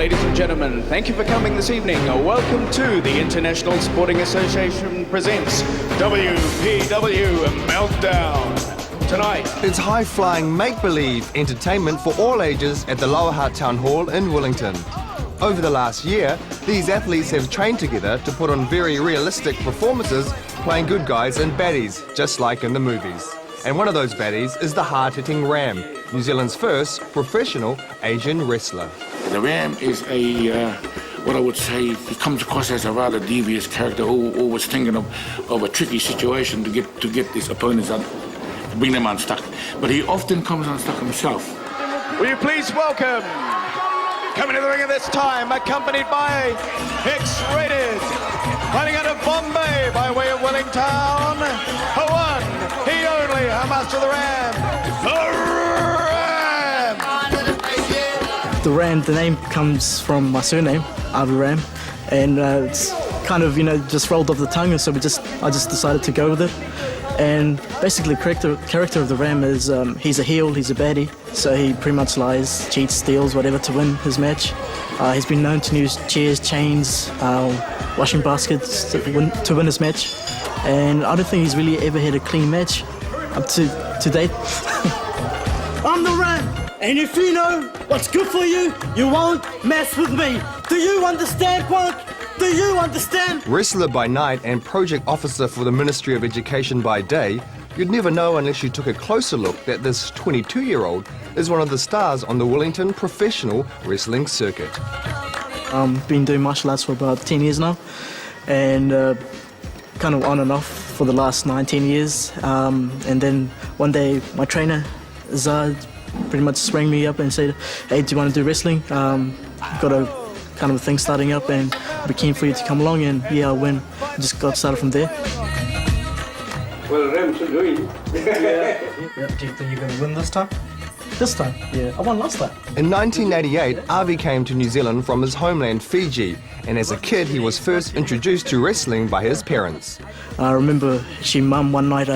ladies and gentlemen, thank you for coming this evening. Welcome to the International Sporting Association presents WPW Meltdown. Tonight, it's high-flying make-believe entertainment for all ages at the Lower Hutt Town Hall in Wellington. Over the last year, these athletes have trained together to put on very realistic performances, playing good guys and baddies, just like in the movies. And one of those baddies is the hard-hitting Ram, New Zealand's first professional Asian wrestler. The Ram is what I would say, he comes across as a rather devious character, always thinking of a tricky situation to get his opponents out, to bring them unstuck. But he often comes unstuck himself. Will you please welcome, coming to the ring at this time, accompanied by X-Rated, running out of Bombay by way of Wellington, a one, he only, a master of the Ram, the Ram! The Ram, the name comes from my surname, Avi Ram, and it's kind of, just rolled off the tongue, so I just decided to go with it. And basically, the character of the Ram is he's a heel, he's a baddie, so he pretty much lies, cheats, steals, whatever to win his match. He's been known to use chairs, chains, washing baskets to win his match, and I don't think he's really ever had a clean match up to date. I'm the Ram, and if you know what's good for you, you won't mess with me. Do you understand, Quirk? Do you understand? Wrestler by night and project officer for the Ministry of Education by day, you'd never know unless you took a closer look that this 22-year-old is one of the stars on the Wellington professional wrestling circuit. I've been doing martial arts for about 10 years now, and kind of on and off for the last 19 years. And then one day my trainer, Zad, pretty much rang me up and said, hey, do you want to do wrestling? Got a kind of a thing starting up, and I'd be keen for you to come along, and yeah, I went. I just got started from there. Well, Ram should win. Yeah. Do you think you're going to win this time? This time? Yeah, I won last time. In 1988, Avi came to New Zealand from his homeland, Fiji, and as a kid he was first introduced to wrestling by his parents. I remember Mum one night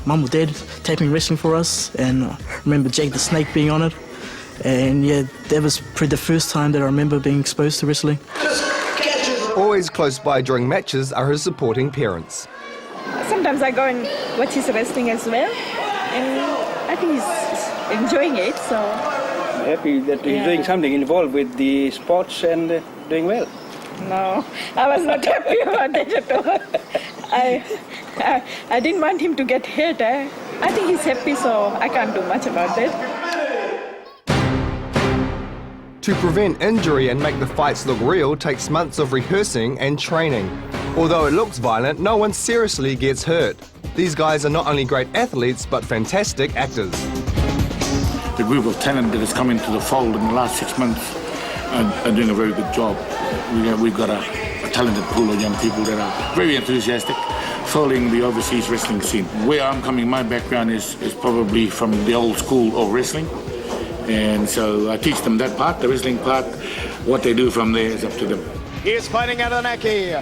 Mum or Dad taping wrestling for us, and I remember Jake the Snake being on it. And yeah, that was probably the first time that I remember being exposed to wrestling. Always close by during matches are his supporting parents. Sometimes I go and watch his wrestling as well, and I think he's enjoying it, so... Happy that he's doing something involved with the sports and doing well. No, I was not happy about that at all. I didn't want him to get hurt. I think he's happy, so I can't do much about it. To prevent injury and make the fights look real takes months of rehearsing and training. Although it looks violent, no one seriously gets hurt. These guys are not only great athletes, but fantastic actors. The group of talent that has come into the fold in the last 6 months are doing a very good job. We've got a talented pool of young people that are very enthusiastic, following the overseas wrestling scene. Where I'm coming, my background is probably from the old school of wrestling. And so I teach them that part, the wrestling part. What they do from there is up to them. He's fighting out of the Naki.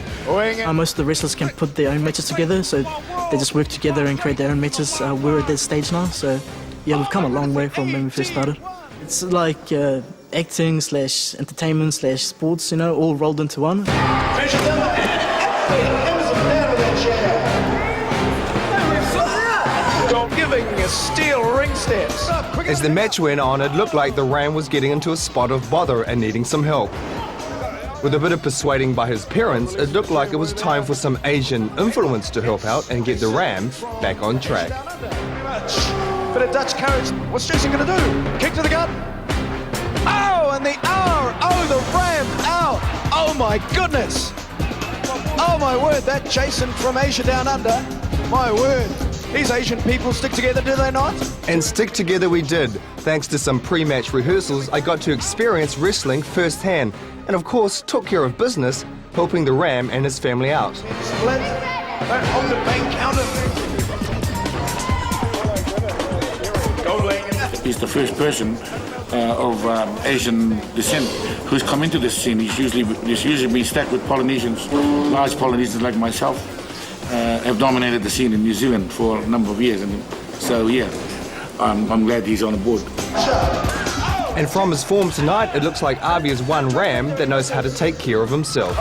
Most of the wrestlers can put their own matches together, so they just work together and create their own matches. We're at that stage now, so yeah, we've come a long way from when we first started. It's like acting / entertainment / sports, all rolled into one. Steel ring steps. As the match went on, it looked like the Ram was getting into a spot of bother and needing some help. With a bit of persuading by his parents, it looked like it was time for some Asian influence to help out and get the Ram back on track. Bit of Dutch courage. What's Jason going to do? Kick to the gut. Oh, and the R. Oh, the Ram out. Oh, my goodness. Oh, my word. That Jason from Asia Down Under. My word. These Asian people stick together, do they not? And stick together we did. Thanks to some pre-match rehearsals, I got to experience wrestling firsthand, and of course took care of business, helping the Ram and his family out. Split. Don't hold the bank counter. He's the first person of Asian descent who's come into this scene. He's usually been stacked with Polynesians, large Polynesians like myself. Have dominated the scene in New Zealand for a number of years. So yeah, I'm glad he's on board. And from his form tonight, it looks like Avi is one ram that knows how to take care of himself.